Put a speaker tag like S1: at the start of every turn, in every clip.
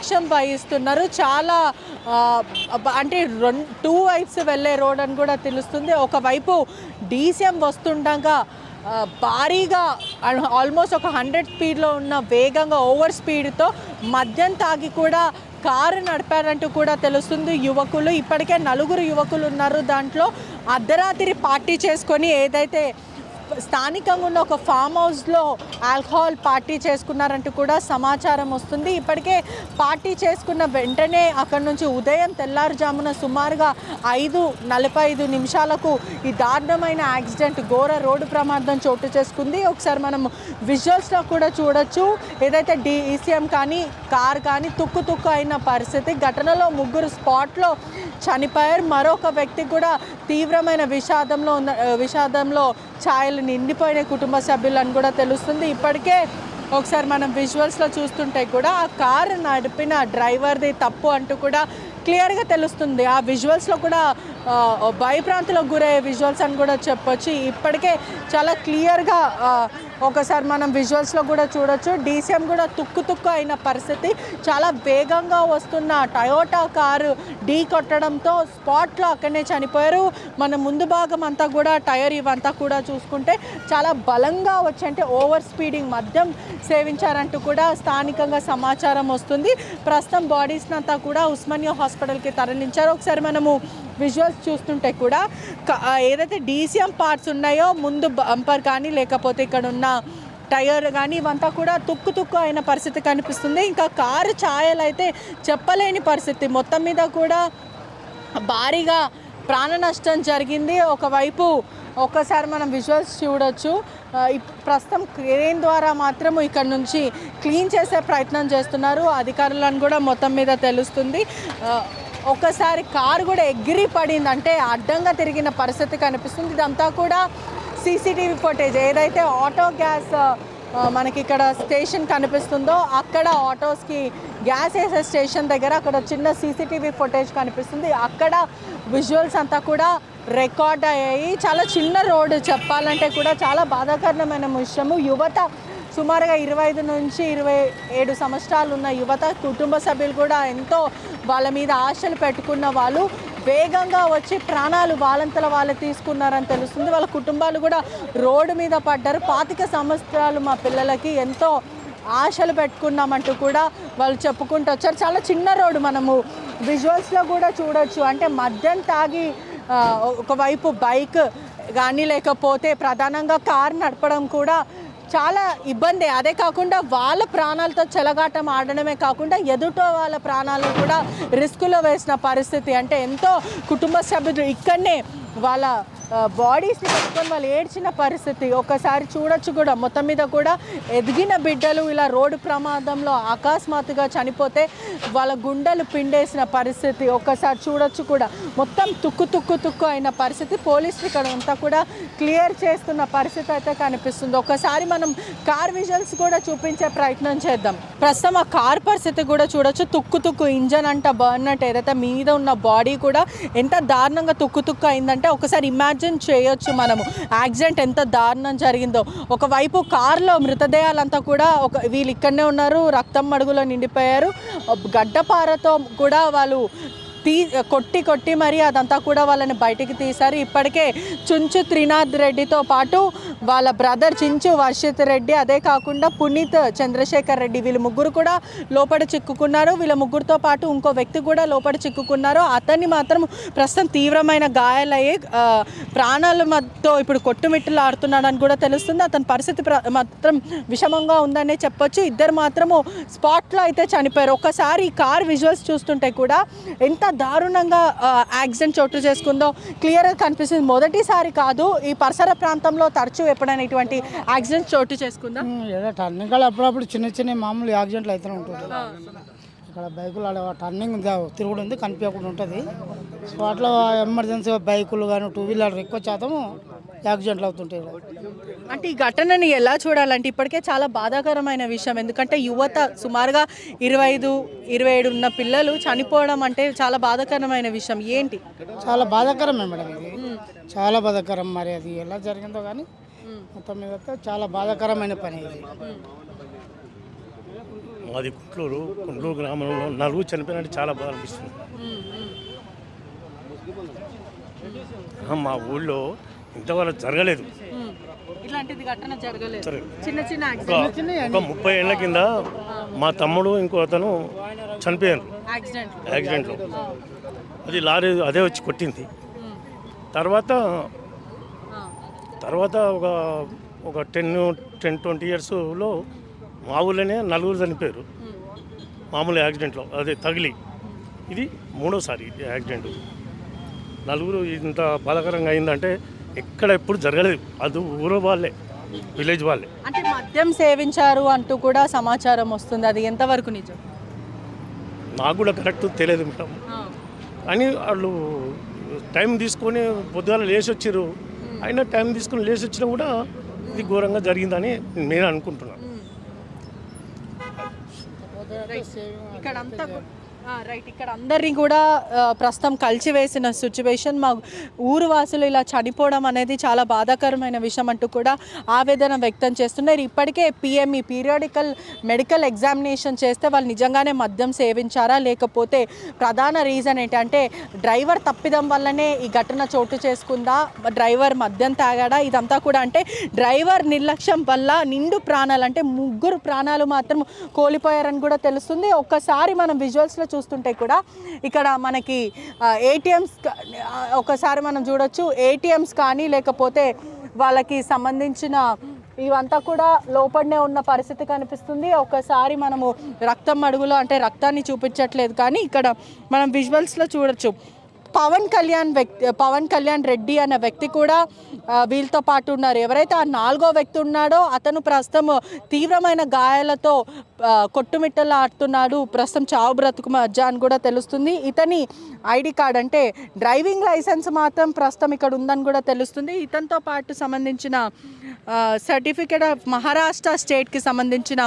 S1: సాక్ష్యం వహిస్తున్నారు. చాలా అంటే 2 వైప్స్ వెళ్ళే రోడ్ అని కూడా తెలుస్తుంది. ఒకవైపు డీసీఎం వస్తుండగా భారీగా ఆల్మోస్ట్ ఒక 100 స్పీడ్లో ఉన్న వేగంగా ఓవర్ స్పీడ్తో మద్యం తాగి కూడా కారు నడిపారంటూ కూడా తెలుస్తుంది యువకులు. ఇప్పటికే 4 యువకులు ఉన్నారు. దాంట్లో అర్ధరాత్రి పార్టీ చేసుకొని ఏదైతే స్థానికంగా ఉన్న ఒక ఫామ్ హౌస్లో ఆల్కహాల్ పార్టీ చేసుకున్నారంటూ కూడా సమాచారం వస్తుంది. ఇప్పటికే పార్టీ చేసుకున్న వెంటనే అక్కడ నుంచి ఉదయం తెల్లారుజామున సుమారుగా 5:45 ఈ దారుణమైన యాక్సిడెంట్, ఘోర రోడ్డు ప్రమాదం చోటు చేసుకుంది. ఒకసారి మనం విజువల్స్లో కూడా చూడొచ్చు. ఏదైతే డీసీఎం కానీ కార్ కానీ తుక్కు అయిన పరిస్థితి. ఘటనలో 3 స్పాట్లో చనిపోయారు. మరొక వ్యక్తి కూడా తీవ్రమైన విషాదంలో ఛాయలు నిండిపోయిన కుటుంబ సభ్యులని కూడా తెలుస్తుంది. ఇప్పటికే ఒకసారి మనం విజువల్స్లో చూస్తుంటే కూడా ఆ కారు నడిపిన డ్రైవర్ది తప్పు అంటూ కూడా క్లియర్గా తెలుస్తుంది. ఆ విజువల్స్లో కూడా భయభ్రాంతులకు గురయ్యే విజువల్స్ అని కూడా చెప్పొచ్చు. ఇప్పటికే చాలా క్లియర్గా ఒకసారి మనం విజువల్స్లో కూడా చూడొచ్చు. డీసీఎం కూడా తుక్కు అయిన పరిస్థితి. చాలా వేగంగా వస్తున్న టయోటా కారు ఢీ కొట్టడంతో స్పాట్లో అక్కడనే చనిపోయారు. మన ముందు భాగం అంతా కూడా టైర్ ఇవంతా కూడా చూసుకుంటే చాలా బలంగా వచ్చి అంటే ఓవర్ స్పీడింగ్ మద్యం సేవించారంటూ కూడా స్థానికంగా సమాచారం వస్తుంది. ప్రస్తుతం బాడీస్ని అంతా కూడా ఉస్మానియా హాస్పిటల్కి తరలించారు. ఒకసారి మనము విజువల్స్ చూస్తుంటే కూడా ఏదైతే డీసీఎం పార్ట్స్ ఉన్నాయో ముందు బంపర్ కానీ లేకపోతే ఇక్కడ ఉన్న టైర్ కానీ ఇవంతా కూడా తుక్కు అయిన పరిస్థితి కనిపిస్తుంది. ఇంకా కారు ఛాయలు అయితే చెప్పలేని పరిస్థితి. మొత్తం మీద కూడా భారీగా ప్రాణ నష్టం జరిగింది. ఒకవైపు ఒక్కసారి మనం విజువల్స్ చూడొచ్చు. ప్రస్తుతం క్రేన్ ద్వారా మాత్రం ఇక్కడ నుంచి క్లీన్ చేసే ప్రయత్నం చేస్తున్నారు అధికారులను కూడా మొత్తం మీద తెలుస్తుంది. ఒకసారి కారు కూడా ఎగిరి పడింది, అంటే అడ్డంగా తిరిగిన పరిస్థితి కనిపిస్తుంది. ఇదంతా కూడా సీసీటీవీ ఫుటేజ్. ఏదైతే ఆటో గ్యాస్ మనకి ఇక్కడ స్టేషన్ కనిపిస్తుందో అక్కడ ఆటోస్కి గ్యాస్ వేసే స్టేషన్ దగ్గర అక్కడ చిన్న సీసీటీవీ ఫుటేజ్ కనిపిస్తుంది. అక్కడ విజువల్స్ అంతా కూడా రికార్డ్ అయ్యాయి. చాలా చిన్న రోడ్డు చెప్పాలంటే కూడా చాలా బాధాకరమైన విషయము. యువత సుమారుగా 25 నుంచి 27 సంవత్సరాలు ఉన్న యువత, కుటుంబ సభ్యులు కూడా ఎంతో వాళ్ళ మీద ఆశలు పెట్టుకున్న వాళ్ళు వేగంగా వచ్చి ప్రాణాలు వాళ్ళంతలో వాళ్ళు తీసుకున్నారని తెలుస్తుంది. వాళ్ళ కుటుంబాలు కూడా రోడ్డు మీద పడ్డారు. 25 సంవత్సరాలు మా పిల్లలకి ఎంతో ఆశలు పెట్టుకున్నామంటూ కూడా వాళ్ళు చెప్పుకుంటూ వచ్చారు. చాలా చిన్న రోడ్డు మనము విజువల్స్లో కూడా చూడొచ్చు. అంటే మద్యం తాగి ఒకవైపు బైక్ కానీ లేకపోతే ప్రధానంగా కారు నడపడం కూడా చాలా ఇబ్బంది. అదే కాకుండా వాళ్ళ ప్రాణాలతో చెలగాటం ఆడడమే కాకుండా ఎదుటో వాళ్ళ ప్రాణాలను కూడా రిస్కులో వేసిన పరిస్థితి. అంటే ఎంతో కుటుంబ సభ్యులు ఇక్కడనే వాళ్ళ బాడీస్ని పెట్టుకొని వాళ్ళు ఏడ్చిన పరిస్థితి ఒకసారి చూడొచ్చు. కూడా మొత్తం మీద కూడా ఎదిగిన బిడ్డలు ఇలా రోడ్డు ప్రమాదంలో అకస్మాత్తుగా చనిపోతే వాళ్ళ గుండెలు పిండేసిన పరిస్థితి ఒకసారి చూడొచ్చు. కూడా మొత్తం తుక్కు అయిన పరిస్థితి. పోలీసులు ఇక్కడ అంతా కూడా క్లియర్ చేస్తున్న పరిస్థితి అయితే కనిపిస్తుంది. ఒకసారి మనం కార్ విజువల్స్ కూడా చూపించే ప్రయత్నం చేద్దాం. ప్రస్తుతం ఆ కార్ పరిస్థితి కూడా చూడొచ్చు. తుక్కు ఇంజన్ అంట బర్నట్ ఏదైతే మీద ఉన్న బాడీ కూడా ఎంత దారుణంగా తుక్కు అయిందంటే ఒకసారి ఇమాజిన్ చేయొచ్చు మనము యాక్సిడెంట్ ఎంత దారుణం జరిగిందో. ఒకవైపు కారులో మృతదేహాలంతా కూడా వీళ్ళు ఇక్కడనే ఉన్నారు, రక్తం మడుగులో నిండిపోయారు. గడ్డపారతో కూడా వాళ్ళు కొట్టి మరి అదంతా కూడా వాళ్ళని బయటికి తీశారు. ఇప్పటికే చుంచు త్రినాథ్ రెడ్డితో పాటు వాళ్ళ బ్రదర్ చించు వర్షిత్ రెడ్డి, అదే కాకుండా పునీత్ చంద్రశేఖర్ రెడ్డి, వీళ్ళు 3 కూడా లోపల చిక్కుకున్నారు. వీళ్ళ 3తో పాటు ఇంకో వ్యక్తి కూడా లోపల చిక్కుకున్నారు. అతన్ని మాత్రం ప్రస్తుతం తీవ్రమైన గాయాలయ్యే ప్రాణాలతో ఇప్పుడు కొట్టుమిట్టులు ఆడుతున్నాడని కూడా తెలుస్తుంది. అతని పరిస్థితి మాత్రం విషమంగా ఉందనే చెప్పొచ్చు. ఇద్దరు మాత్రము స్పాట్లో అయితే చనిపోయారు. ఒకసారి ఈ కార్ విజువల్స్ చూస్తుంటే కూడా ఎంత దారుణంగా యాక్సిడెంట్ చోటు చేసుకుందో క్లియర్గా కనిపిస్తుంది. మొదటిసారి కాదు, ఈ పరిసర ప్రాంతంలో తరచూ ఎప్పుడైనా ఇటువంటి యాక్సిడెంట్ చోటు చేసుకుందా?
S2: ఏదో టర్నింగ్ అప్పుడప్పుడు చిన్న మామూలు యాక్సిడెంట్లు అయితే ఉంటుంది. ఇక్కడ బైకులు టర్నింగ్ తిరుగుడు ఉంది, కనిపించకుండా ఉంటుంది. స్పాట్లో ఎమర్జెన్సీగా బైకులు కానీ 2 వీలర్ ఎక్కువ శాతం యాక్సిడెంట్లు అవుతుంటాయి.
S1: అంటే ఈ ఘటనని ఎలా చూడాలంటే ఇప్పటికే చాలా బాధాకరమైన విషయం. ఎందుకంటే యువత సుమారుగా 25-27 ఉన్న పిల్లలు చనిపోవడం అంటే చాలా బాధాకరమైన విషయం. ఏంటి?
S2: చాలా బాధాకరమే మేడం, ఇది చాలా బాధాకరం. మరి అది ఎలా జరిగిందో కానీ మొత్తం మీద చాలా బాధాకరమైన పని ఇది.
S3: మాది కుంట్లూరు గ్రామంలో నలుగురు చనిపోయినట్టు చాలా బాధ అనిపిస్తుంది. మా ఊళ్ళో ఇంతవరకు జరగలేదు.
S1: ఇట్లాంటిది ఘటన జరగలేదు.
S3: జరగలేదు.
S1: చిన్న చిన్న
S3: ఒక 30 ఏళ్ల కింద మా తమ్ముడు ఇంకో అతను చనిపోయారు యాక్సిడెంట్లో. అది లారీ అదే వచ్చి కొట్టింది. తర్వాత ఒక 10-20 ఇయర్స్లో మా ఊళ్ళోనే నలుగురు చనిపోయారు మామూలు యాక్సిడెంట్లో, అదే తగిలి. ఇది 3వసారి యాక్సిడెంట్. నలుగురు ఇంత బాధాకరంగా అయిందంటే ఎక్కడ ఎప్పుడు జరగలేదు. అది ఊరు వాళ్ళే, విలేజ్ వాళ్ళే.
S1: అంటే మద్యం సేవించారు అంటూ కూడా సమాచారం వస్తుంది, అది ఎంతవరకు నిజం?
S3: నాకు కూడా కరెక్ట్ తెలియదు మేడం. కానీ వాళ్ళు టైం తీసుకొని పొద్దుగాల లేచి వచ్చారు. అయినా టైం తీసుకొని లేచి వచ్చినా కూడా ఇది ఘోరంగా జరిగిందని నేను అనుకుంటున్నాను.
S1: ఇక్కడ అందరినీ కూడా ప్రస్తుతం కలిసివేసిన సిచ్యువేషన్. మా ఊరు వాసులు ఇలా చనిపోవడం అనేది చాలా బాధాకరమైన విషయం అంటూ కూడా ఆవేదన వ్యక్తం చేస్తున్నారు. ఇప్పటికే పిఎంఈ పీరియాడికల్ మెడికల్ ఎగ్జామినేషన్ చేస్తే వాళ్ళు నిజంగానే మద్యం సేవించారా, లేకపోతే ప్రధాన రీజన్ ఏంటంటే డ్రైవర్ తప్పిదం వల్లనే ఈ ఘటన చోటు చేసుకుందా, డ్రైవర్ మద్యం తాగాడా, ఇదంతా కూడా అంటే డ్రైవర్ నిర్లక్ష్యం వల్ల నిండు ప్రాణాలు అంటే 3 ప్రాణాలు మాత్రం కోల్పోయారని కూడా తెలుస్తుంది. ఒక్కసారి మనం విజువల్స్లో చూస్తుంటే కూడా ఇక్కడ మనకి ఏటీఎంస్ ఒకసారి మనం చూడొచ్చు. ఏటీఎంస్ కానీ లేకపోతే వాళ్ళకి సంబంధించిన ఇవంతా కూడా లోపలనే ఉన్న పరిస్థితి కనిపిస్తుంది. ఒకసారి మనము రక్తం అడుగులో అంటే రక్తాన్ని చూపించట్లేదు, కానీ ఇక్కడ మనం విజువల్స్లో చూడొచ్చు. పవన్ కళ్యాణ్ రెడ్డి అనే వ్యక్తి కూడా వీళ్ళతో పాటు ఉన్నారు. ఎవరైతే ఆ 4వ వ్యక్తి ఉన్నాడో అతను ప్రస్తుతం తీవ్రమైన గాయాలతో కొట్టుమిట్టలాడుతున్నాడు. ప్రస్తుతం చావు బ్రతుకు మధ్య అని కూడా తెలుస్తుంది. ఇతని ఐడి కార్డ్ అంటే డ్రైవింగ్ లైసెన్స్ మాత్రం ప్రస్తుతం ఇక్కడ ఉందని కూడా తెలుస్తుంది. ఇతనితో పాటు సంబంధించిన సర్టిఫికేట్ ఆఫ్ మహారాష్ట్ర స్టేట్కి సంబంధించిన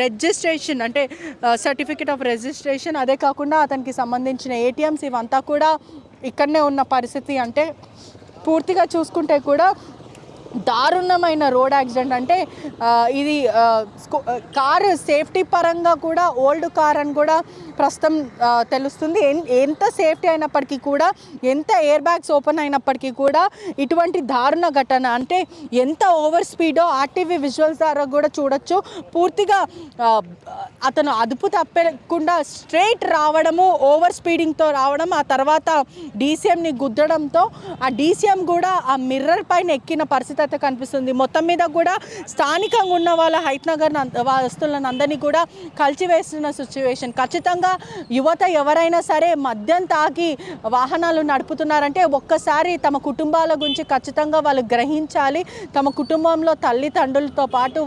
S1: రిజిస్ట్రేషన్ అంటే సర్టిఫికేట్ ఆఫ్ రిజిస్ట్రేషన్, అదే కాకుండా అతనికి సంబంధించిన ఏటీఎంస్ ఇవంతా కూడా ఇక్కడనే ఉన్న పరిస్థితి. అంటే పూర్తిగా చూసుకుంటే కూడా దారుణమైన రోడ్ యాక్సిడెంట్. అంటే ఇది కారు సేఫ్టీ పరంగా కూడా ఓల్డ్ కార్ అని కూడా ప్రస్తుతం తెలుస్తుంది. ఎంత సేఫ్టీ అయినప్పటికీ కూడా, ఎంత ఎయిర్ బ్యాగ్స్ ఓపెన్ అయినప్పటికీ కూడా ఇటువంటి దారుణ ఘటన అంటే ఎంత ఓవర్ స్పీడో ఆర్టీవీ విజువల్స్ ద్వారా కూడా చూడొచ్చు. పూర్తిగా అతను అదుపు తప్పకుండా స్ట్రైట్ రావడము, ఓవర్ స్పీడింగ్తో రావడం, ఆ తర్వాత డీసీఎంని గుద్దడంతో ఆ డీసీఎం కూడా ఆ మిర్రర్ పైన ఎక్కిన పరిస్థితి అయితే కనిపిస్తుంది. మొత్తం మీద కూడా స్థానికంగా ఉన్న వాళ్ళ హైట్నగర్ వస్తువులను అందరినీ కూడా కలిసివేస్తున్న సిచ్యువేషన్. ఖచ్చితంగా యువత ఎవరైనా సరే మద్యం తాగి వాహనాలు నడుపుతున్నారంటే ఒక్కసారి తమ కుటుంబాల గురించి ఖచ్చితంగా వాళ్ళు గ్రహించాలి. తమ కుటుంబంలో తల్లిదండ్రులతో పాటు